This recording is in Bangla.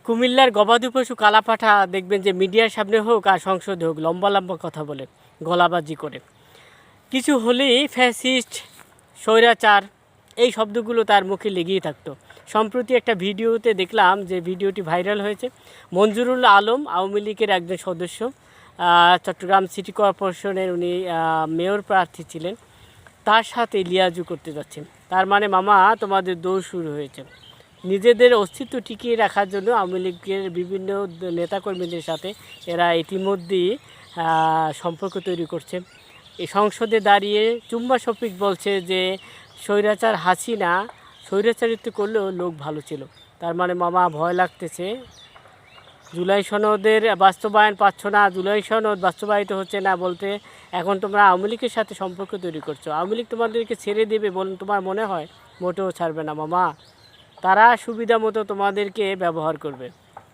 কুমিল্লার গবাদি পশু কালাপাঠা দেখবেন যে মিডিয়ার সামনে হোক আর সংসদে হোক লম্বা লম্বা কথা বলে, গলাবাজি করে। কিছু হলেই ফ্যাসিস্ট, স্বৈরাচার এই শব্দগুলো তার মুখে লেগেই থাকতো। সম্প্রতি একটা ভিডিওতে দেখলাম যে ভিডিওটি ভাইরাল হয়েছে। মঞ্জুরুল আলম আওয়ামী লীগের একজন সদস্য, চট্টগ্রাম সিটি কর্পোরেশনের উনি মেয়র প্রার্থী ছিলেন, তার সাথে লিয়াজু করতে যাচ্ছেন। তার মানে মামা তোমাদের দৌড় শুরু হয়েছে। নিজেদের অস্তিত্ব টিকিয়ে রাখার জন্য আওয়ামী লীগের বিভিন্ন নেতাকর্মীদের সাথে এরা ইতিমধ্যেই সম্পর্ক তৈরি করছে। এই সংসদে দাঁড়িয়ে চুম্বা শফিক বলছে যে স্বৈরাচার হাসিনা স্বৈরাচারিত্ব করলেও লোক ভালো ছিল। তার মানে মামা ভয় লাগতেছে, জুলাই সনদের বাস্তবায়ন পাচ্ছ না, জুলাই সনদ বাস্তবায়িত হচ্ছে না বলতে এখন তোমরা আওয়ামী লীগের সাথে সম্পর্ক তৈরি করছো। আওয়ামী লীগ তোমাদেরকে ছেড়ে দেবে বলুন তোমার মনে হয়? মোটেও ছাড়বে না মামা, তারা সুবিধা মতো তোমাদেরকে ব্যবহার করবে।